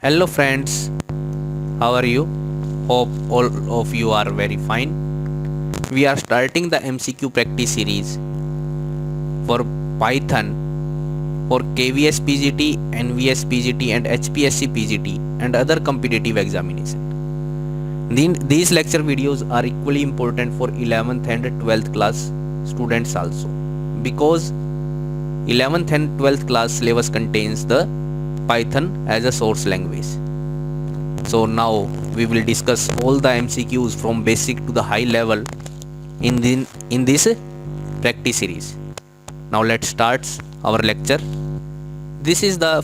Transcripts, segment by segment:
Hello friends, how are you? Hope all of you are very fine. We are starting the MCQ practice series for Python for KVS PGT, NVS PGT and HPSC PGT and other competitive examination. These lecture videos are equally important for 11th and 12th class students also, because 11th and 12th class syllabus contains the Python as a source language. So now we will discuss all the MCQs from basic to the high level in this practice series. Now let's start our lecture. This is the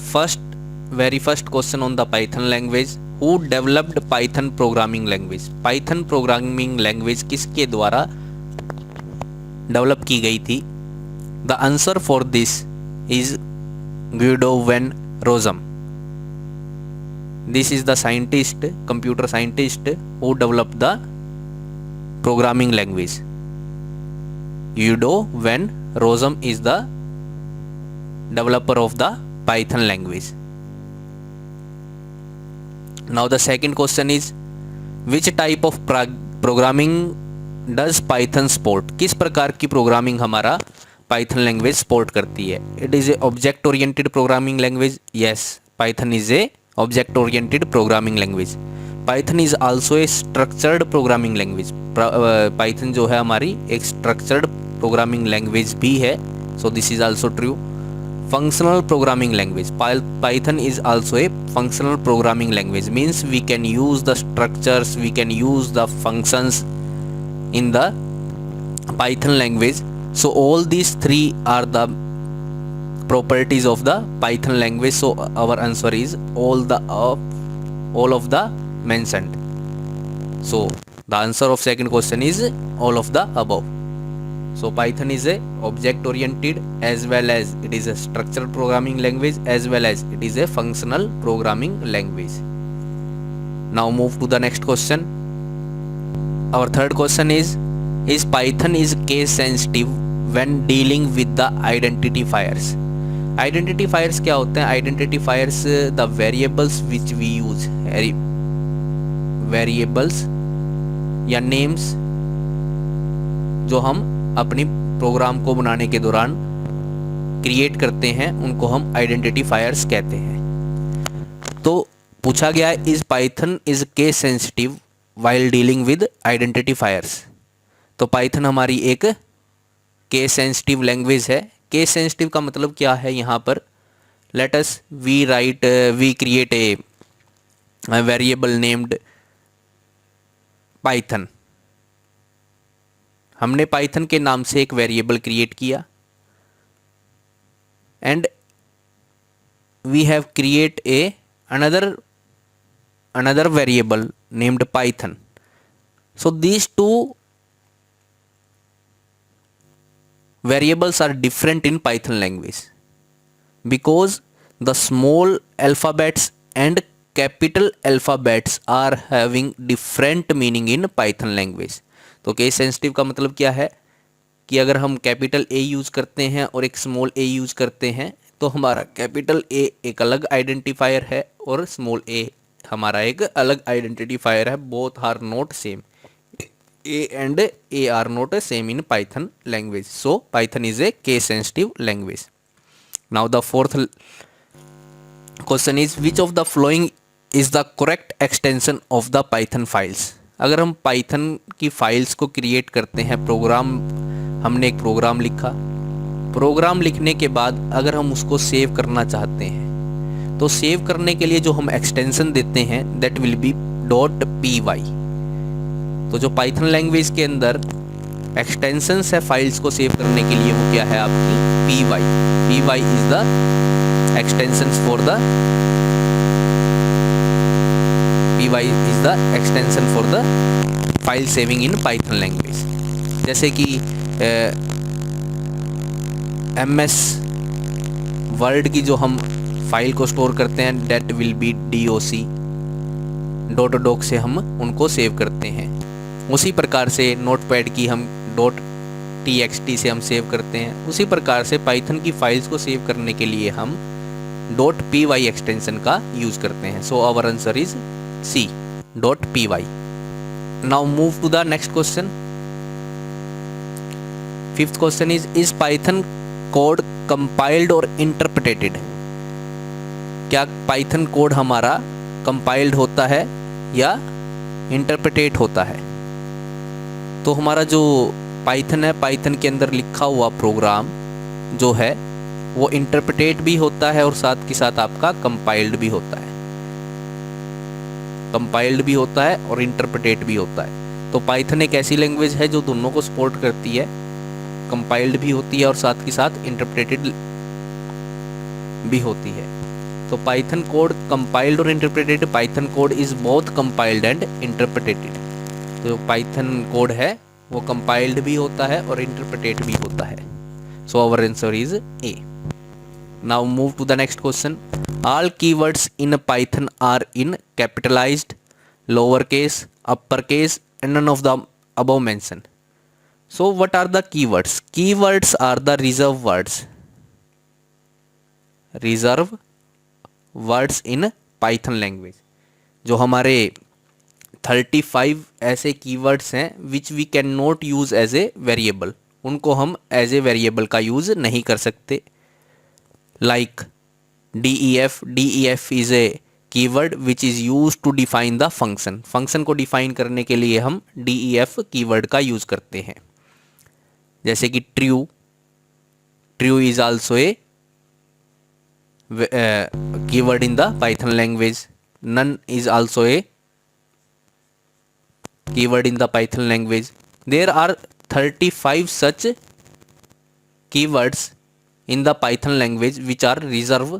very first question on the Python language. Who developed Python programming language? Python programming language किसके द्वारा develop की गई थी? The answer for this is Guido van Rossum. This is the computer scientist who developed the programming language. Guido van Rossum is the developer of the Python language. Now the second question is, which type of programming does Python support? किस प्रकार की programming हमारा Python language support करती है? It is a object oriented programming language. Yes, Python is a object oriented programming language. Python is also a structured programming language. Python जो है हमारी एक structured programming language भी है. So this is also true. Functional programming language. Python is also a functional programming language. Means we can use the structures, we can use the functions in the Python language. So all these three are the properties of the Python language. So our answer is all of the mentioned. So the answer of second question is all of the above. So Python is a object oriented, as well as it is a structured programming language, as well as it is a functional programming language. Now move to the next question. Our third question is Python is case sensitive when dealing with the identifiers? Identifiers क्या होते हैं? Identifiers the variables which we use, variables या names जो हम अपनी programme को बनाने के दौरान क्रिएट करते हैं, उनको हम आइडेंटिफायर्स कहते हैं. तो पूछा गया है, is Python is case sensitive while dealing with identifiers. तो पाइथन हमारी एक केस सेंसिटिव लैंग्वेज है. केस सेंसिटिव का मतलब क्या है? यहाँ पर let us we create a variable named Python. हमने पाइथन के नाम से एक वेरिएबल क्रिएट किया and we have create a another variable named Python. So these two variables are different in Python language because the small alphabets and capital alphabets are having different meaning in Python language. तो case sensitive का मतलब क्या है कि अगर हम capital A use करते हैं और एक स्मॉल ए यूज़ करते हैं तो हमारा कैपिटल ए एक अलग आइडेंटिफायर है और स्मॉल ए हमारा एक अलग आइडेंटिफायर है. Both are not same. A and A are not same in Python language. So Python is a case sensitive language. Now the fourth question is, which of the following is the correct extension of the Python files? अगर हम Python की files को create करते हैं, हमने एक programme लिखा, programme लिखने के बाद अगर हम उसको सेव करना चाहते हैं तो सेव करने के लिए जो हम एक्सटेंशन देते हैं दैट विल बी .py. तो जो पाइथन लैंग्वेज के अंदर एक्सटेंशंस है फाइल्स को सेव करने के लिए, वो क्या है? आपकी py. py is the extensions for the py is the extension for the file saving in Python language. जैसे कि MS वर्ड की जो हम फाइल को स्टोर करते हैं that will be doc से हम उनको सेव करते हैं. उसी प्रकार से नोटपैड की हम .txt से हम सेव करते हैं. उसी प्रकार से पाइथन की फाइल्स को सेव करने के लिए हम .py एक्सटेंशन का यूज करते हैं। So our answer is C, .py। Now move to the next question. Fifth question is Python code compiled और इंटरप्रेटेड? क्या पाइथन कोड हमारा कंपाइल्ड होता है या इंटरप्रेटेट होता है? तो हमारा जो पाइथन है, पाइथन के अंदर लिखा हुआ प्रोग्राम जो है वो इंटरप्रेटेट भी होता है और साथ के साथ आपका कंपाइल्ड भी होता है। कंपाइल्ड भी होता है और इंटरप्रेटेट भी होता है। तो पाइथन एक ऐसी लैंग्वेज है जो दोनों को सपोर्ट करती है, कंपाइल्ड भी होती है और साथ के साथ इंटरप्रेटेड भी होती है। तो पाइथन कोड कंपाइल्ड और interpreted, Python code is both compiled and interpreted. तो पाइथन कोड है वो कंपाइल्ड भी होता है और इंटरप्रेटेड भी होता है। So our answer is A. Now move to the next question. All keywords in Python are in capitalized, lower case, upper case and none of the above mention. So what are the keywords? Keywords are the reserve words, reserve words in Python language. जो हमारे 35 ऐसे keywords हैं which we can not use as a variable, उनको हम as a variable का use नहीं कर सकते। Like DEF, DEF is a keyword which is use to define the function. Function को डिफाइन करने के लिए हम DEF कीवर्ड का यूज करते हैं। जैसे कि true, true is also a keyword in the Python language. None is also a keyword in the Python language. There are 35 such keywords in the Python language which are reserved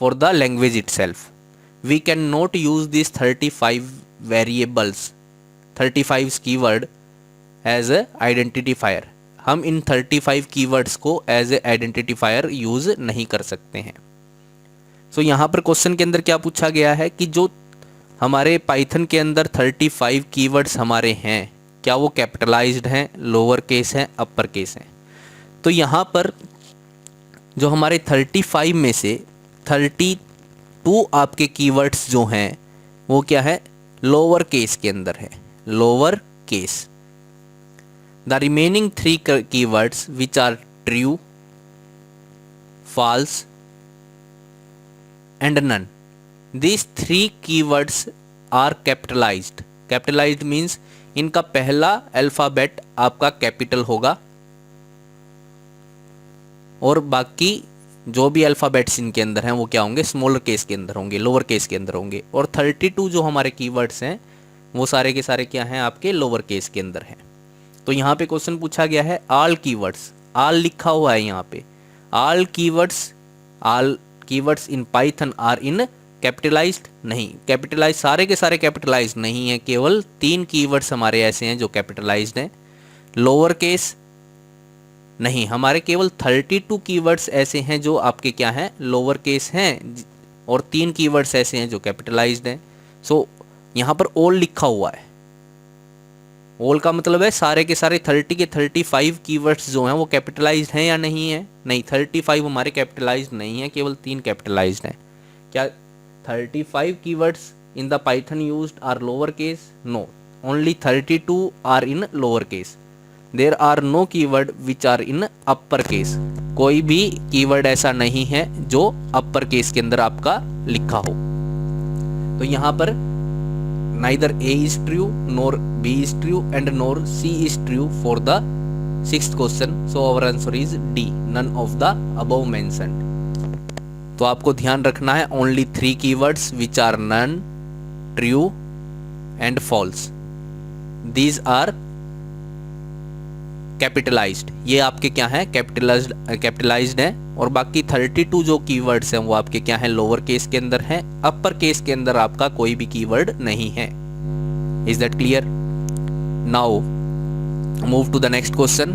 for the language itself. We cannot use these 35 variables, 35 keyword as a identifier. हम इन 35 keywords को as a identifier use नहीं कर सकते हैं। सो यहाँ पर question के अंदर क्या पूछा गया है कि जो हमारे पाइथन के अंदर 35 कीवर्ड्स हमारे हैं, क्या वो कैपिटलाइज्ड हैं, लोअर केस हैं, अपर केस हैं? तो यहाँ पर जो हमारे 35 में से 32 आपके कीवर्ड्स जो हैं वो क्या है, लोअर केस के अंदर है, lower case. The remaining 3 keywords which are true, false and none, these 3 keywords are capitalized. Capitalized means इनका पहला अल्फ़ाबेट आपका कैपिटल होगा और बाकी जो भी अल्फ़ाबेट्स इनके अंदर हैं वो क्या होंगे, स्मॉलर केस के अंदर होंगे, लोअर केस के अंदर होंगे। और 32 जो हमारे कीवर्ड्स हैं वो सारे के सारे क्या हैं, आपके लोअर केस के अंदर हैं। तो यहाँ पे क्वेश्चन पूछा गया है ऑल कीवर्ड्स, ऑल लिखा हुआ है यहाँ पे, all keywords in Python are in capitalized? नहीं, कैपिटलाइज सारे के सारे कैपिटलाइज्ड नहीं है, केवल 3 कीवर्ड्स हमारे ऐसे हैं जो कैपिटलाइज्ड हैं। लोअर केस नहीं, हमारे केवल 32 कीवर्ड्स ऐसे हैं जो आपके क्या हैं, लोअर केस हैं, और 3 कीवर्ड्स ऐसे हैं जो कैपिटलाइज्ड हैं। सो यहाँ पर ऑल लिखा हुआ है, ऑल का मतलब है सारे के सारे 30 के 35 कीवर्ड्स जो हैं वो कैपिटलाइज्ड हैं या नहीं है? नहीं, 35 हमारे कैपिटलाइज्ड नहीं है, केवल 3 कैपिटलाइज्ड हैं। क्या 35 keywords in the Python used are lower case? No, only 32 are in lower case. There are no keyword which are in upper case. कोई भी कीवर्ड ऐसा नहीं है जो अपर केस के अंदर आपका लिखा हो। तो यहाँ पर neither A is true nor B is true and nor C is true for the 6th question. So our answer is D, none of the above mentioned. तो आपको ध्यान रखना है only 3 keywords which are none, true and false. These are capitalised, ये आपके क्या हैं, capitalised हैं। और बाकी 32 जो कीवर्ड्स हैं वो आपके क्या हैं, लोअर केस के अंदर हैं, अपर केस के अंदर आपका कोई भी कीवर्ड नहीं है। Is that clear? Now move to the next question.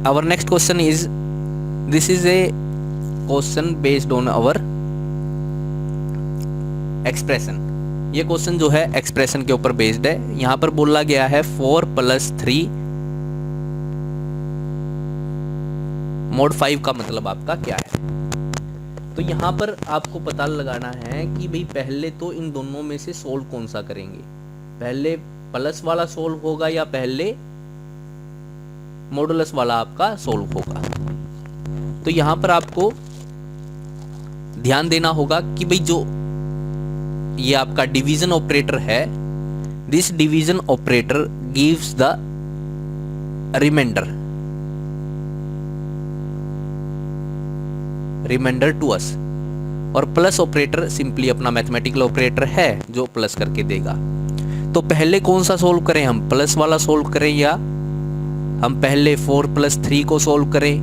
Our next question is, this is a question based on our expression. ये क्वेश्चन जो है एक्सप्रेशन के ऊपर बेस्ड है। यहाँ पर बोला गया है 4 + 3 mod 5 का मतलब आपका क्या है? तो यहाँ पर आपको पता लगाना है कि भाई पहले तो इन दोनों में से सोल्व कौन सा करेंगे, पहले प्लस वाला सोल्व होगा या पहले मॉडुलस वाला आपका सोल्व होगा। तो यहाँ पर आपको ध्यान देना होगा कि भाई जो ये आपका डिवीजन ऑपरेटर है, this division operator gives the reminder to us, और प्लस ऑपरेटर सिंपली अपना मैथमेटिकल ऑपरेटर है जो प्लस करके देगा। तो पहले कौन सा सोल्व करें, हम प्लस वाला सोल्व करें या हम पहले 4 + 3 को सोल्व करें,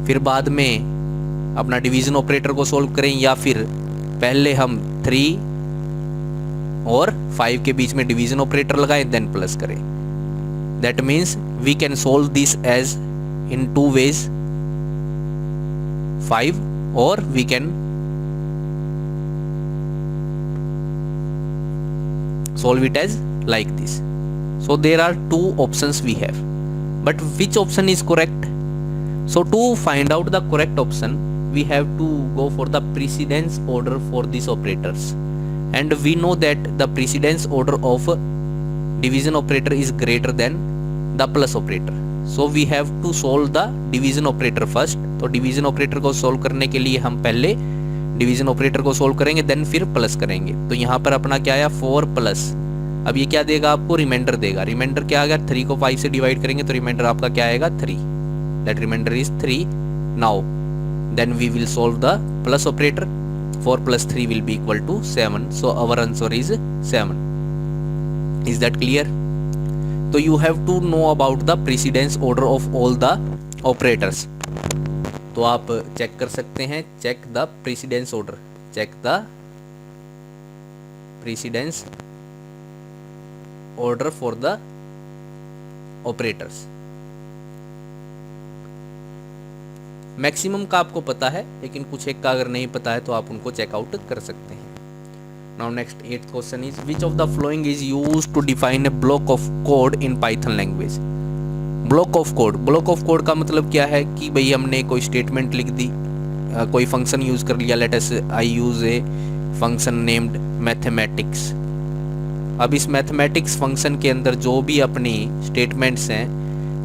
फिर बाद में अपना डिवीजन ऑपरेटर को सोल्व करें, या फिर पहले हम 3 और 5 के बीच में डिवीजन ऑपरेटर लगाएं देन प्लस करें। That means we can solve this as in 2 ways, 5, or we can solve it as like this. So there are 2 options we have, but which option is correct? So to find out the correct option, we have to go for the precedence order for these operators, and we know that the precedence order of division operator is greater than the plus operator. So we have to solve the division operator first. तो division operator को solve करने के लिए हम पहले division operator को solve करेंगे then फिर प्लस करेंगे। तो यहाँ पर अपना क्या आया 4+, अब ये क्या देगा आपको, रिमाइंडर देगा। रिमाइंडर क्या आ गया, 3 को 5 से डिवाइड करेंगे तो रिमाइंडर आपका क्या आएगा 3, that reminder is 3। Now then we will solve the plus operator, 4 + 3 will be equal to 7, so our answer is 7। Is that clear? तो you have to know about the precedence order of all the operators. तो आप check कर सकते हैं, check the precedence order, check the precedence order for the operators. Maximum का आपको पता है, लेकिन कुछ एक का अगर नहीं पता है तो आप उनको चेकआउट कर सकते हैं। Now next 8th question is, which of the following is used to define a block of code in Python language? Block of code, block of code का मतलब क्या है कि भाई हमने कोई स्टेटमेंट लिख दी, कोई फंक्शन यूज कर लिया, late us I use a function named mathematics. अब इस मैथमेटिक्स फंक्शन के अंदर जो भी अपनी स्टेटमेंट्स हैं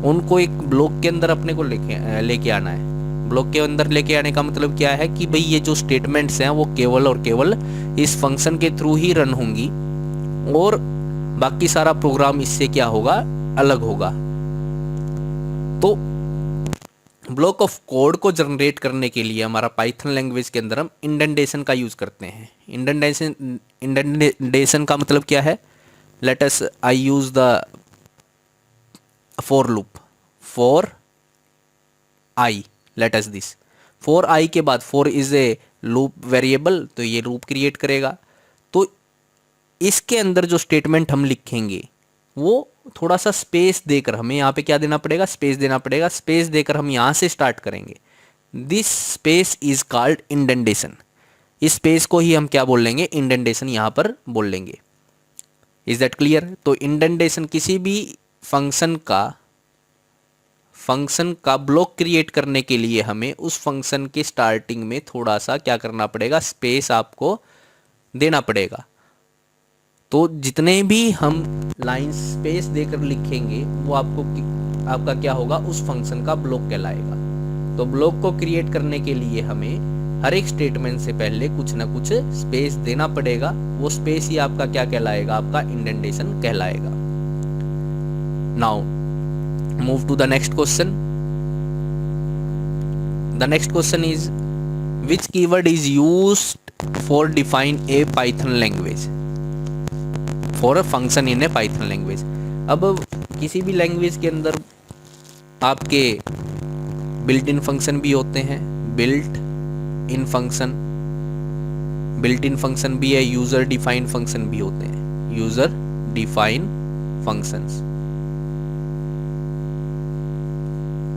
उनको एक ब्लॉक के अंदर अपने को लेके आना है। ब्लॉक के अंदर लेके आने का मतलब क्या है कि भाई ये जो स्टेटमेंट्स हैं वो केवल और केवल इस फंक्शन के थ्रू ही रन होंगी और बाकी सारा प्रोग्राम इससे क्या होगा, अलग होगा। तो ब्लॉक ऑफ कोड को जनरेट करने के लिए हमारा पाइथन लैंग्वेज के अंदर हम इंडेंटेशन का यूज करते हैं। इंडेंटेशन का मतलब क्या है, late us I use the for loop, for I, let us this for I के बाद for is a loop variable, तो ये लूप क्रिएट करेगा। तो इसके अंदर जो स्टेटमेंट हम लिखेंगे वो थोड़ा सा स्पेस देकर हमें यहाँ पे क्या देना पड़ेगा, स्पेस देना पड़ेगा। स्पेस देकर हम यहाँ से स्टार्ट करेंगे, this space is called indentation. इस स्पेस को ही हम क्या बोल लेंगे, इंडेंटेशन यहाँ पर बोल लेंगे। Is that clear? तो इंडेंटेशन किसी भी फंक्शन का ब्लॉक क्रिएट करने के लिए हमें उस फंक्शन के स्टार्टिंग में थोड़ा सा क्या करना पड़ेगा, स्पेस आपको देना पड़ेगा। तो जितने भी हम लाइन स्पेस देकर लिखेंगे वो आपका क्या होगा, उस फंक्शन का ब्लॉक कहलाएगा। तो ब्लॉक को क्रिएट करने के लिए हमें हर एक स्टेटमेंट से पहले कुछ ना कुछ स्पेस देना पड़ेगा। वो स्पेस ही आपका क्या कहलाएगा, आपका इंडेंटेशन कहलाएगा। Now move to the next question. The next question is, which keyword is used for define a Python language, for a function in a Python language. अब किसी भी लैंग्वेज के अंदर आपके बिल्ट इन फंक्शन भी होते हैं, बिल्ट इन फंक्शन भी है, यूजर डिफाइंड फंक्शन भी होते हैं, यूजर डिफाइंड फंक्शंस।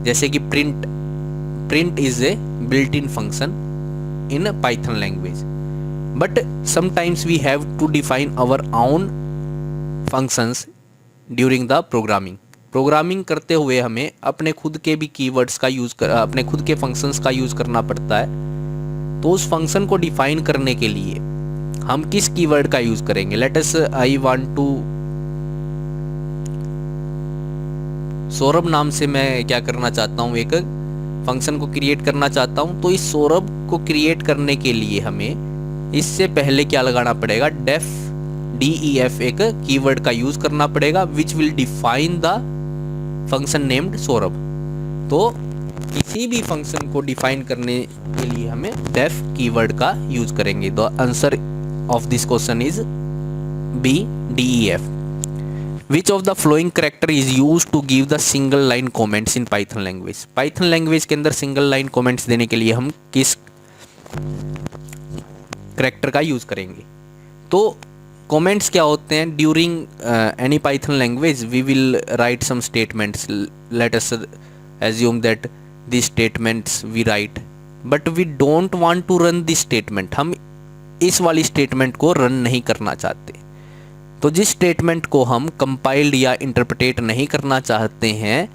जैसे कि print is a built in function in Python language, but sometimes we have to define our own functions during the programming. Programming करते हुए हमें अपने खुद के भी कीवर्ड्स का यूज़ कर, अपने खुद के फंक्शंस का यूज़ करना पड़ता है। तो उस फंक्शन को डिफाइन करने के लिए हम किस कीवर्ड का यूज़ करेंगे? Let us I want to, Saurabh नाम से मैं क्या करना चाहता हूँ, एक फंक्शन को क्रिएट करना चाहता हूँ। तो इस सौरभ को क्रिएट करने के लिए हमें इससे पहले क्या लगाना पड़ेगा? डेफ, DEF एक कीवर्ड का यूज करना पड़ेगा which will define the function named Saurabh. तो किसी भी फंक्शन को डिफाइन करने के लिए हमें डेफ कीवर्ड का यूज करेंगे। The answer of this question is B, DEF। Which of the following character is used to give the single line comments in Python language? Python language के अंदर single line comments देने के लिए हम किस character का use करेंगे? तो कमेंट्स क्या होते हैं? During any Python language we will write some statements, let us assume that this statements we write, but we don't want to run this statement. हम इस वाली स्टेटमेंट को रन नहीं करना चाहते। तो जिस स्टेटमेंट को हम कंपाइल्ड या इंटरप्रेट नहीं करना चाहते हैं,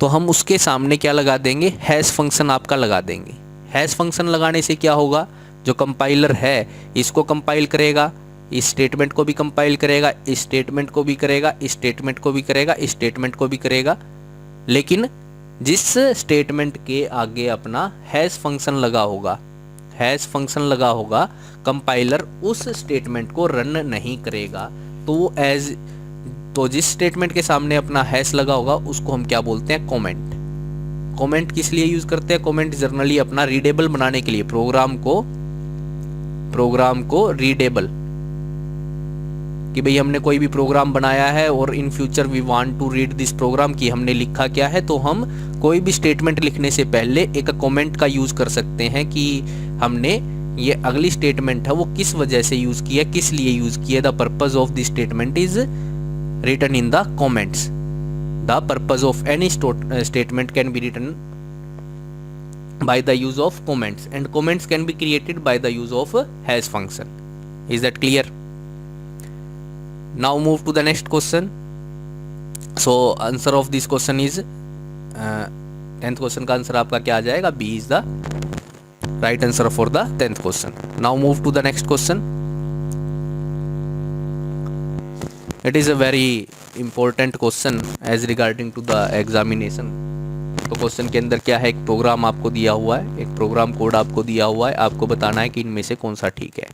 तो हम उसके सामने क्या लगा देंगे? हैश फंक्शन आपका लगा देंगे। हैश फंक्शन लगाने से क्या होगा? जो कंपाइलर है इसको कंपाइल करेगा, इस स्टेटमेंट को भी कंपाइल करेगा, इस स्टेटमेंट को भी करेगा, इस स्टेटमेंट को भी करेगा, इस स्टेटमेंट को भी करेगा। लेकिन जिस स्टेटमेंट के आगे अपना हैश फंक्शन लगा होगा, हैश फंक्शन लगा होगा, कंपाइलर उस स्टेटमेंट को रन नहीं करेगा। तो जिस स्टेटमेंट के सामने अपना हैश लगा होगा उसको हम क्या बोलते हैं? कमेंट। कमेंट किस लिए यूज करते हैं? कमेंट जनरली अपना रीडेबल बनाने के लिए, प्रोग्राम को रीडेबल, कि भाई हमने कोई भी प्रोग्राम बनाया है और in future we want to read this program, कि हमने लिखा क्या है। तो हम कोई भी स्टेटमेंट लिखने से पहले एक कमेंट का यूज कर सकते हैं कि हमने ये अगली स्टेटमेंट है वो किस वजह से यूज किया, किस लिए यूज किया। The purpose of this statement is written in the comments. The purpose of any statement can be written by the use of comments, and comments can be created by the use of hash function. Is that clear? Now move to the next question. So answer of this question is 10th question का answer आपका क्या आ जाएगा? B is the right answer for the 10th question. Now move to the next question. It is a very important question as regarding to the examination. तो question के अंदर क्या है? एक प्रोग्राम आपको दिया हुआ है, एक प्रोग्राम कोड आपको दिया हुआ है, आपको बताना है कि इनमें से कौन सा ठीक है।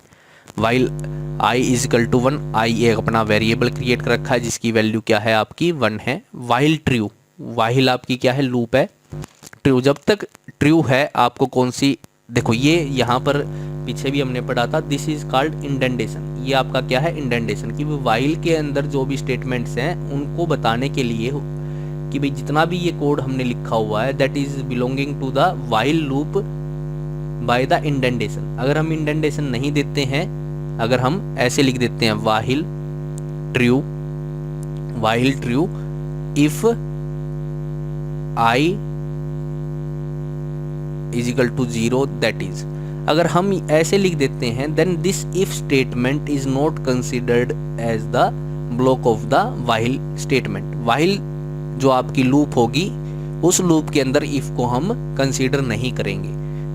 While I is equal to 1, I एक अपना वेरिएबल क्रिएट कर रखा है जिसकी वैल्यू क्या है? आपकी 1 है। वाइल ट्रू, वाइल आपकी क्या है? लूप है। ट्रू, जब तक ट्रू है आपको कौन सी, देखो ये यहाँ पर पीछे भी हमने पढ़ा था, दिस इज कॉल्ड इंडेंटेशन। ये आपका क्या है? इंडेंटेशन, कि वाइल के अंदर जो भी स्टेटमेंट्स हैं उनको बताने के लिए कि भाई जितना भी ये कोड हमने लिखा हुआ है that is belonging to the while loop by the indentation. अगर हम इंडेंटेशन नहीं देते हैं, अगर हम ऐसे लिख देते हैं while true if I is equal to 0 that is, अगर हम ऐसे लिख देते हैं then this if statement is not considered as the block of the while statement. While जो आपकी लूप होगी उस लूप के अंदर इफ को हम कंसीडर नहीं करेंगे।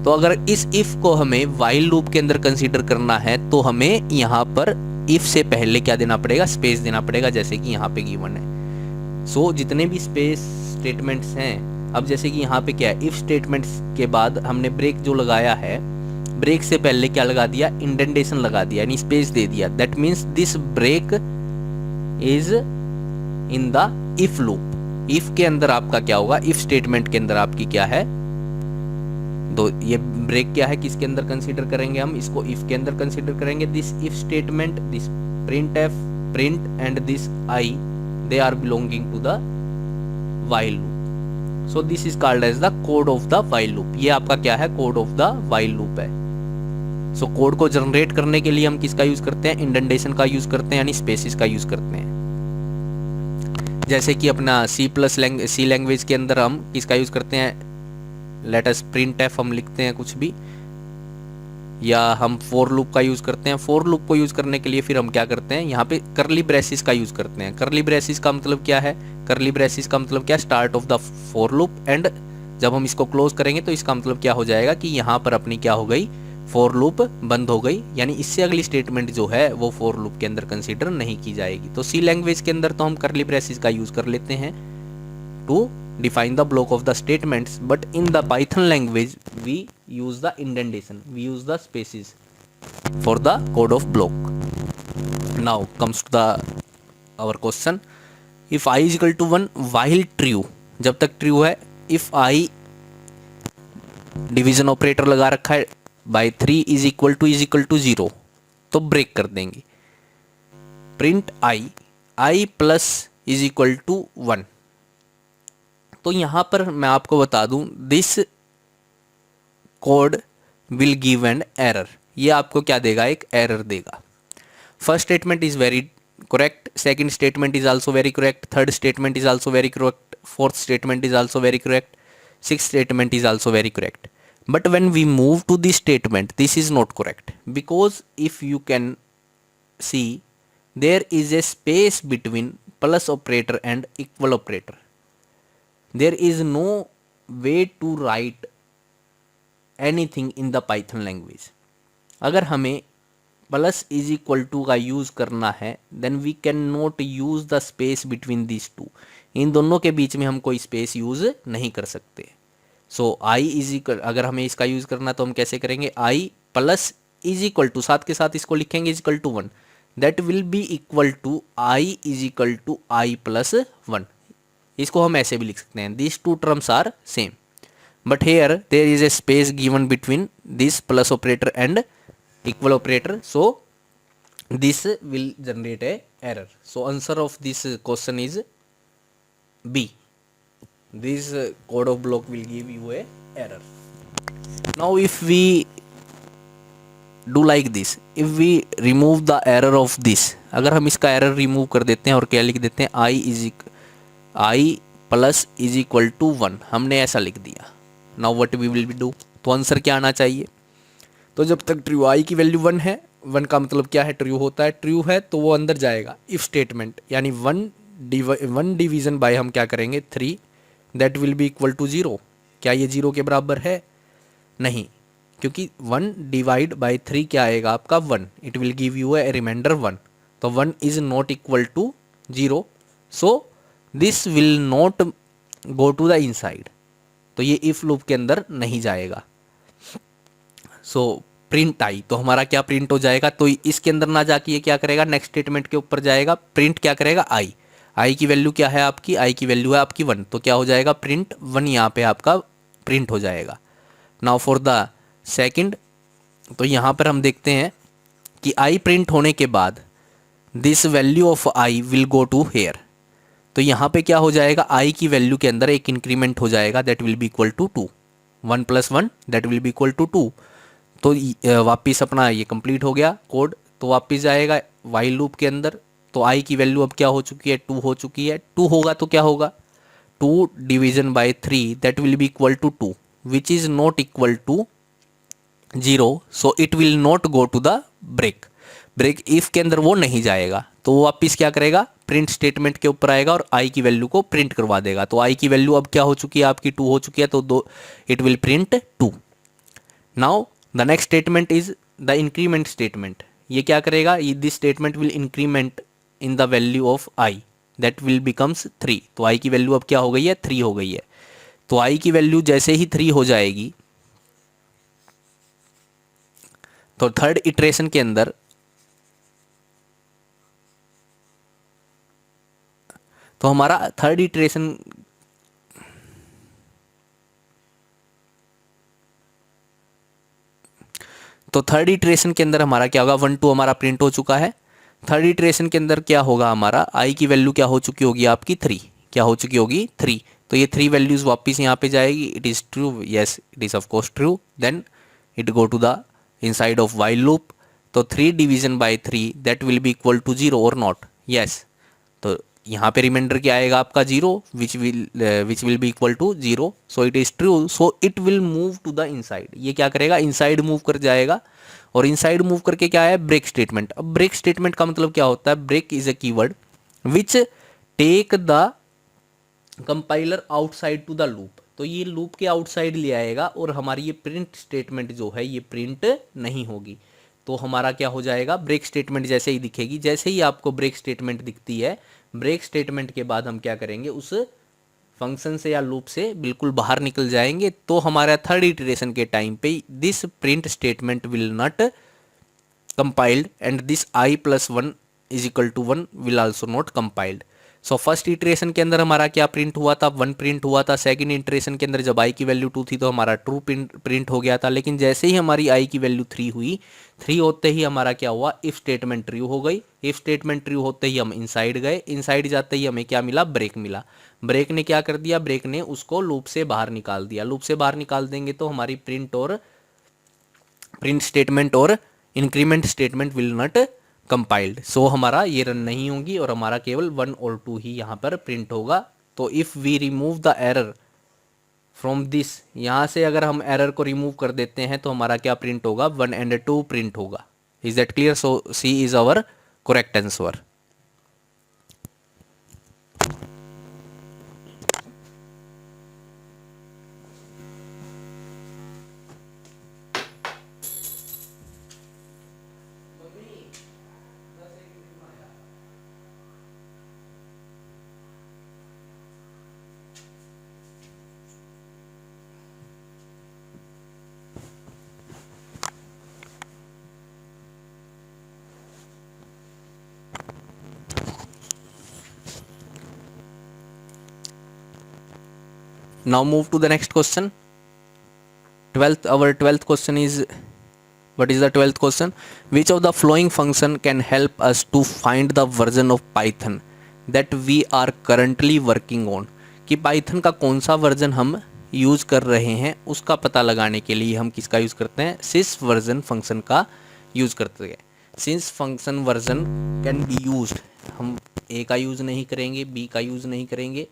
तो अगर इस इफ को हमें वाइल लूप के अंदर कंसीडर करना है तो हमें यहाँ पर इफ से पहले क्या देना पड़ेगा? स्पेस देना पड़ेगा, जैसे कि यहाँ पे गिवन है। सो जितने भी स्पेस स्टेटमेंट्स हैं, अब जैसे कि यहाँ पे क्या है? इफ स्टेटमेंट्स के बाद हमने ब्रेक जो लगाया है, ब्रेक से पहले क्या लगा दिया? इंडेंटेशन लगा दिया, यानी स्पेस दे दिया। That means this break is in the if loop. If के अंदर आपका क्या होगा? इफ स्टेटमेंट के अंदर आपकी क्या है? तो ये ब्रेक क्या है? किसके अंदर कंसीडर करेंगे हम इसको? इफ के अंदर कंसीडर करेंगे। This if statement, this printf, print and this I, they are belonging to the while loop. So this is called as the code of the while loop. ये आपका क्या है? code of the while loop है। So code को generate करने के लिए हम किसका यूज करते हैं? इंडेंटेशन का यूज करते हैं, यानी स्पेसिस का यूज करते हैं। जैसे कि अपना सी लैंग्वेज के अंदर हम किसका यूज करते हैं? लेट अस printf हम लिखते हैं कुछ भी, या हम फॉर लूप का यूज करते हैं। फॉर लूप को यूज करने के लिए फिर हम क्या करते हैं? यहाँ पे करली ब्रेसिस का यूज करते हैं। करली ब्रेसिस का मतलब क्या है? करली ब्रेसिस का मतलब क्या, start of the for loop, and जब हम इसको क्लोज करेंगे तो इसका मतलब क्या हो जाएगा कि यहाँ पर अपनी क्या हो गई, फॉर लूप बंद हो गई, यानी इससे अगली स्टेटमेंट जो है वो फॉर लूप के अंदर कंसीडर नहीं की जाएगी। तो सी लैंग्वेज के अंदर तो हम करली ब्रेसिस का यूज कर लेते हैं to define the block of the statements, but in the Python language we use the indentation, we use the spaces for the code of block. Now comes to the our question, if I is equal to 1 while true, जब तक true है, if I division operator लगा रखा है by 3 is equal to 0, तो break कर देंगे, print i plus is equal to 1। तो यहाँ पर मैं आपको बता दूं, this code will give an error, ये आपको क्या देगा, एक एरर देगा। First statement is very correct, second statement is also very correct, third statement is also very correct, fourth statement is also very correct, sixth statement is also very correct. But when we move to this statement, this is not correct, because if you can see, there is a space between plus operator and equal operator. There is no way to write anything in the Python language. अगर हमें plus is equal to का use करना है, then we can not use the space between this two, इन दोनों के बीच में हम कोई स्पेस यूज नहीं कर सकते। सो आई इज इक्वल, अगर हमें इसका यूज करना तो हम कैसे करेंगे, I plus is equal to, साथ के साथ इसको लिखेंगे is equal to 1, that will be equal to I is equal to I plus 1। इसको हम ऐसे भी लिख सकते हैं, this two terms are same, but here there is a space given between this plus operator and equal operator, so this will generate a error. So answer of this question is B. This code of block will give you a error. Now if we do like this, if we remove the error of this, अगर हम इसका error remove कर देते हैं और क्या लिख देते हैं, I plus is equal to 1, हमने ऐसा लिख दिया। Now what we will do, तो आंसर क्या आना चाहिए, तो जब तक ट्रू आई की वैल्यू 1 है, 1 का मतलब क्या है, ट्रू होता है, ट्रू है तो वो अंदर जाएगा इफ स्टेटमेंट, यानी 1 डिवीजन बाय हम क्या करेंगे 3, that will be equal to 0। क्या ये 0 के बराबर है, नहीं, क्योंकि 1 डिवाइड बाय 3 क्या आएगा आपका 1, it will give you a reminder 1, तो 1 is not equal to 0, so this will not go to the inside, तो ये इफ लूप के अंदर नहीं जाएगा। सो प्रिंट आई, तो हमारा क्या प्रिंट हो जाएगा, तो इसके अंदर ना जाके ये क्या करेगा, नेक्स्ट स्टेटमेंट के ऊपर जाएगा, प्रिंट क्या करेगा, आई की वैल्यू क्या है आपकी, आई की वैल्यू है आपकी 1, तो क्या हो जाएगा, प्रिंट 1 यहाँ पे आपका प्रिंट हो जाएगा। नाउ फॉर द सेकंड, तो यहाँ पर हम देखते हैं कि आई प्रिंट होने के बाद this value of I will go to here, तो यहाँ पे क्या हो जाएगा, आई की वैल्यू के अंदर एक इंक्रीमेंट हो जाएगा, that will be equal to 2, 1 + 1 that will be equal to 2, तो वापस अपना ये कंप्लीट हो गया कोड, तो वापस जाएगा वाइल लूप के अंदर, तो आई की वैल्यू अब क्या हो चुकी है, 2 हो चुकी है, 2 होगा तो क्या होगा, 2 division by 3 that will be equal to 2, which is not equal to 0, so it will not go to the break if के अंदर वो नहीं जाएगा, तो वो वापस क्या करेगा, प्रिंट स्टेटमेंट के ऊपर आएगा और आई की वैल्यू को प्रिंट करवा देगा, तो आई की वैल्यू अब क्या हो चुकी है आपकी 2 हो चुकी है, तो it will print 2। Now the next statement is the increment statement, ये क्या करेगा, this statement will increment in the value of I, that will becomes 3, तो आई की वैल्यू अब क्या हो गई है, 3 हो गई है, तो आई की वैल्यू जैसे ही 3 हो जाएगी, तो थर्ड इटरेशन के अंदर, तो हमारा थर्ड इटरेशन, तो थर्ड इटरेशन के अंदर हमारा क्या होगा, 1 2 हमारा प्रिंट हो चुका है, थर्ड इटरेशन के अंदर क्या होगा, हमारा आई की वैल्यू क्या हो चुकी होगी आपकी 3, क्या हो चुकी होगी 3, तो ये 3 वैल्यूज वापस यहाँ पे जाएगी, it is true, yes it is of course true, then it go to the inside of while loop, तो 3 division by 3 that will be equal to 0 और नॉट, यस, तो यहाँ पे रिमाइंडर क्या आएगा आपका 0, which will be equal to 0, so it is true, so it will move to the inside, ये क्या करेगा, इनसाइड मूव कर जाएगा, और इनसाइड मूव करके क्या है, ब्रेक स्टेटमेंट। अब ब्रेक स्टेटमेंट का मतलब क्या होता है, break is a keyword which take the compiler outside to the loop, तो ये लूप के आउटसाइड ले आएगा और हमारी ये प्रिंट स्टेटमेंट जो है ये प्रिंट नहीं होगी। तो हमारा क्या हो जाएगा, ब्रेक स्टेटमेंट जैसे ही दिखेगी, जैसे ही आपको ब्रेक स्टेटमेंट दिखती है, ब्रेक स्टेटमेंट के बाद हम क्या करेंगे, उस फंक्शन से या लूप से बिल्कुल बाहर निकल जाएंगे। तो हमारा थर्ड इटरेशन के टाइम पे this print statement will not compiled and this I plus one is equal to one will also not compiled. So first iteration के अंदर हमारा क्या प्रिंट हुआ था, वन प्रिंट हुआ था। सेकंड इटरेशन के अंदर जब आई की वैल्यू टू थी तो हमारा ट्रू प्रिंट हो गया था। लेकिन जैसे ही हमारी आई की वैल्यू थ्री हुई, थ्री होते ही हमारा क्या हुआ, इफ स्टेटमेंट ट्रू हो गई। इफ स्टेटमेंट ट्रू होते ही हम इनसाइड गए, इनसाइड जाते ही हमें क्या मिला, ब्रेक मिला। ब्रेक ने क्या कर दिया, ब्रेक ने उसको लूप से बाहर निकाल दिया। लूप से बाहर निकाल देंगे तो हमारी प्रिंट स्टेटमेंट और increment statement will not compiled. So हमारा ये रन नहीं होगी और हमारा केवल वन और टू ही यहाँ पर प्रिंट होगा। तो if we remove the error from this, यहाँ से अगर हम एरर को रिमूव कर देते हैं तो हमारा क्या प्रिंट होगा, वन एंड टू प्रिंट होगा। Is that clear? So C is our correct answer. Now move to the next question. 12th, our 12th question is, what is the 12th question? Which of the following function can help us to find the version of Python that we are currently working on? कि Python का कौन सा version हम use कर रहे हैं उसका पता लगाने के लिए हम किसका यूज़ करते हैं, sys वर्जन फंक्शन का यूज़ करते हैं। Since function version can be used, हम ए का यूज़ नहीं करेंगे, बी का यूज़ नहीं करेंगे,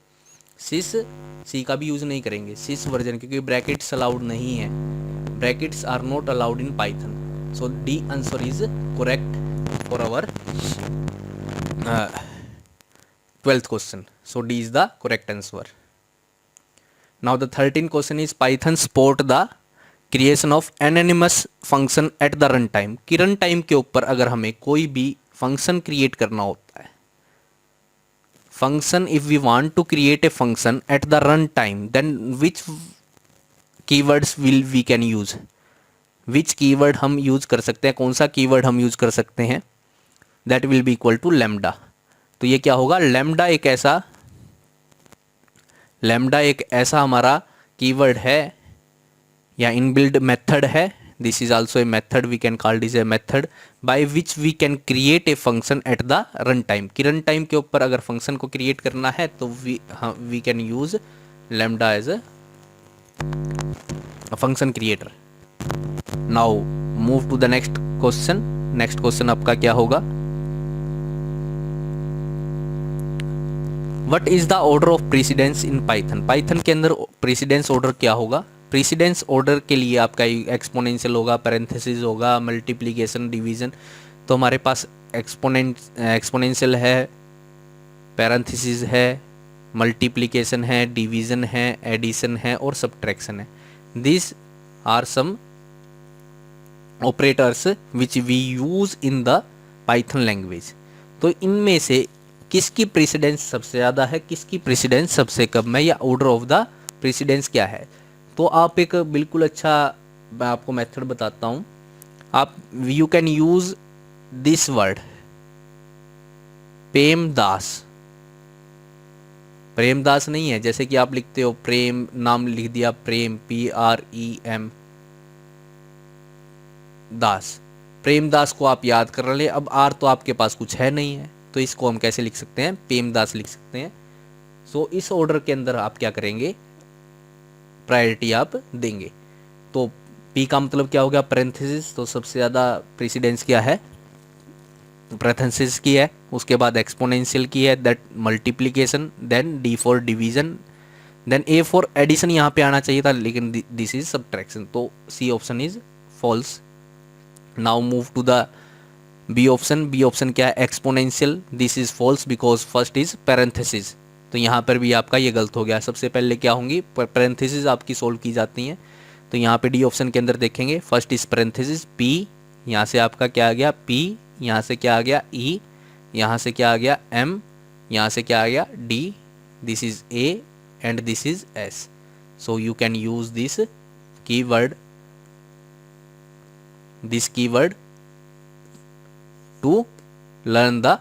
सिस सी का भी यूज़ नहीं करेंगे, सिस वर्जन, क्योंकि ब्रैकेट्स अलाउड नहीं है, brackets are not allowed in Python. So D answer is correct for our 12th question. So D is the correct answer. Now the 13th question is Python support the creation of anonymous function at the run time. कि run time के ऊपर अगर हमें कोई भी function create करना होता है, function, if we want to create a function at the runtime, then which keywords will we can use, which keyword हम यूज कर सकते हैं, कौन सा कीवर्ड हम यूज कर सकते हैं, that will be equal to lambda। तो ये क्या होगा, lambda एक ऐसा हमारा कीवर्ड है या इनबिल्ड मेथड है। This is also a method, we can call this a method by which we can create a function at the run time. कि रन टाइम के ऊपर अगर फंक्शन को क्रिएट करना है तो we can use lambda as a function creator. Now move to the next question. Next question आपका क्या होगा, what is the order of precedence in Python. Python के अंदर प्रेसिडेंस ऑर्डर क्या होगा। प्रेसिडेंस ऑर्डर के लिए आपका एक्सपोनेंशियल होगा, पैरेंथेसिस होगा, मल्टीप्लिकेशन, डिवीजन। तो हमारे पास एक्सपोनेंशियल है, पैरेंथेसिस है, मल्टीप्लिकेशन है, डिवीजन है, एडिशन है और सब्ट्रैक्शन है। This are some operators which we use in the Python language. तो इनमें से किसकी प्रेसिडेंस सबसे ज़्यादा है, किसकी प्रेसिडेंस सबसे कम है, या ऑर्डर ऑफ द प्रेसिडेंस क्या है। तो आप एक बिल्कुल अच्छा, मैं आपको मेथड बताता हूँ। आप you can use this word Premadasa. Premadasa नहीं है, जैसे कि आप लिखते हो प्रेम, नाम लिख दिया प्रेम, PREM दास। प्रेमदास को आप याद कर ले। अब आर तो आपके पास कुछ है नहीं है, तो इसको हम कैसे लिख सकते हैं, प्रेमदास लिख सकते हैं। सो इस ऑर्डर के अंदर आप क्या करेंगे, प्रायोरिटी आप देंगे। तो पी का मतलब क्या हो गया, पैरेंथेसिस। तो सबसे ज़्यादा प्रेसिडेंस क्या है, पैरेंथेसिस की है। उसके बाद एक्सपोनेंशियल की है, that multiplication, then D for division, then A for addition यहाँ पे आना चाहिए था, लेकिन दिस इज सब्ट्रैक्शन। तो C option is false. Now move to the B option. B option क्या है, exponential. This is false because first is parenthesis. तो यहाँ पर भी आपका ये गलत हो गया। सबसे पहले क्या होंगी, पैरेंथेसिस आपकी सोल्व की जाती हैं। तो यहाँ पे डी ऑप्शन के अंदर देखेंगे, फर्स्ट इज पैरेंथेसिस पी, यहाँ से आपका क्या आ गया पी, यहाँ से क्या आ गया ई, यहाँ से क्या आ गया एम, यहाँ से क्या आ गया D, this is A and this is S. So you can use this keyword, this keyword to learn the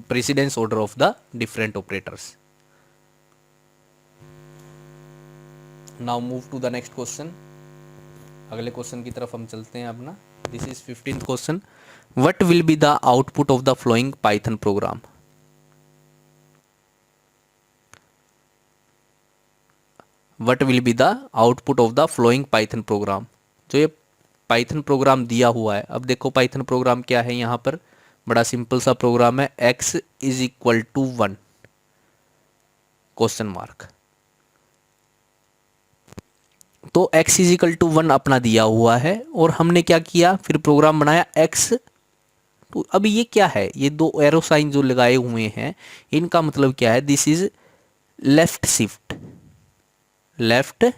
precedence order of the different operators. Now move to the next question. अगले question की तरफ हम चलते हैं अपना। This is 15th question. What will be the output of the following Python program? What will be the output of the following Python program? जो ये Python programme दिया हुआ है, अब देखो पाइथन प्रोग्राम क्या है, यहाँ पर बड़ा सिंपल सा प्रोग्राम है, x is equal to 1 question mark. तो x इज इक्वल टू 1 अपना दिया हुआ है और हमने क्या किया, फिर प्रोग्राम बनाया x। तो अब ये क्या है, ये दो एरो साइन जो लगाए हुए हैं इनका मतलब क्या है, this is left shift, left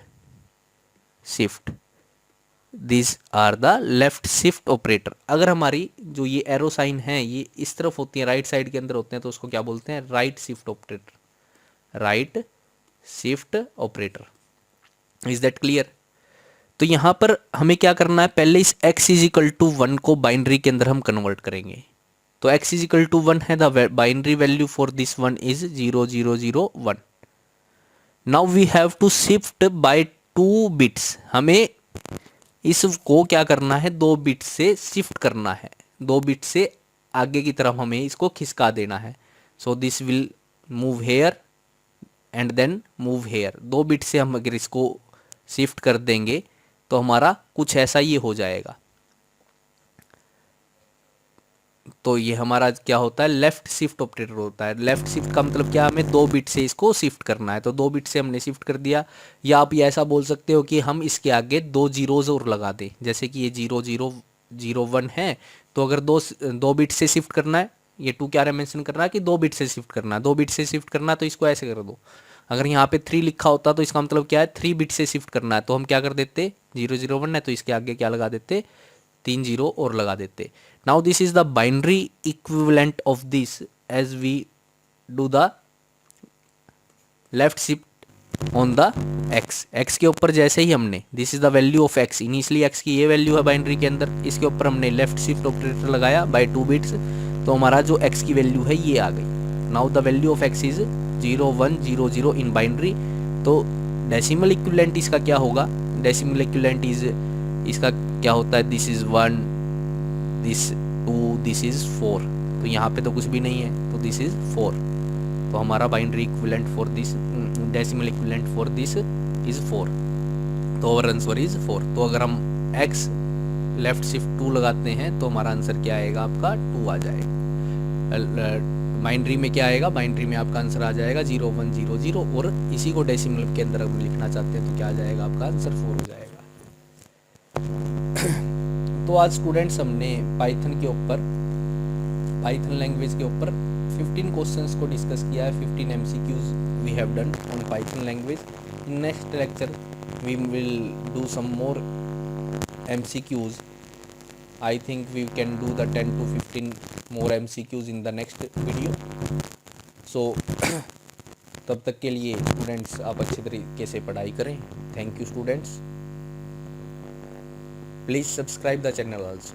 shift, this are the left shift operator. अगर हमारी जो ये एरो साइन है ये इस तरफ होती है, राइट साइड के अंदर होते हैं, तो उसको क्या बोलते हैं, right shift operator, right shift operator. Is that clear? तो यहां पर हमें क्या करना है, पहले इस x इज इक्वल टू 1 को बाइनरी के अंदर हम कन्वर्ट करेंगे। तो x इज इक्वल टू 1 है, the binary value for this one is 0 0 0 1। Now we have to shift by 2 bits, हमें इसको क्या करना है, 2 बिट से शिफ्ट करना है, 2 बिट से आगे की तरफ हमें इसको खिसका देना है। So this will move here and then move here. 2 bit से हम अगर इसको शिफ्ट कर देंगे तो हमारा कुछ ऐसा ये हो जाएगा। तो ये हमारा क्या होता है, लेफ्ट शिफ्ट ऑपरेटर होता है। लेफ्ट शिफ्ट का मतलब क्या, हमें 2 बिट से इसको शिफ्ट करना है, तो 2 बिट से हमने शिफ्ट कर दिया। या आप ये ऐसा बोल सकते हो कि हम इसके आगे 2 जीरोज और लगा दें, जैसे कि ये 0 0 0 1 है, तो अगर 2 बिट से शिफ्ट करना है, ये 2 क्या मेंशन करना है कि 2 बिट से शिफ्ट करना है, 2 बिट से शिफ्ट करना है, तो इसको ऐसे कर दो। अगर यहाँ पे 3 लिखा होता तो इसका मतलब क्या है, 3 बिट से शिफ्ट करना है, तो हम क्या कर देते, 0 0 1 है तो इसके आगे क्या लगा देते, 3 जीरो और लगा देते। Now this is the binary equivalent of this as we do the left shift on the x के ऊपर जैसे ही हमने, this is the value of x, initially x की ये वैल्यू है बाइनरी के अंदर, इसके ऊपर हमने लेफ्ट शिफ्ट ऑपरेटर लगाया बाय 2 बिट्स, तो हमारा जो x की वैल्यू है ये आ गई। Now the value of x is 0 1 0 0 in binary. तो डेसिमल इक्विवेलेंट इसका क्या होगा, डेसिमल इक्विवेलेंट इज इसका क्या होता है, this is 1, this 2, this is 4। तो यहाँ पे तो कुछ भी नहीं है, तो दिस इज 4। तो हमारा binary equivalent for this, decimal equivalent for this is 4। तो आवर आंसर इज 4। तो अगर हम x लेफ्ट शिफ्ट 2 लगाते हैं तो हमारा आंसर क्या आएगा, आपका 2 आ जाएगा। बाइनरी में क्या आएगा, बाइनरी में आपका आंसर आ जाएगा 0 1 0 0, और इसी को डेसिमल के अंदर हम लिखना चाहते हैं तो क्या आ जाएगा, आपका आंसर 4 हो जाएगा। तो आज स्टूडेंट्स हमने पाइथन के ऊपर, पाइथन लैंग्वेज के ऊपर 15 क्वेश्चंस को डिस्कस किया है। 15 MCQs we have done on Python language. In next lecture we will do some more MCQs. I think we can do the 10 to 15 more MCQs in the next video. So तब तक के लिए students आप अच्छे तरीके से पढ़ाई करें। Thank you students. Please subscribe the channel also.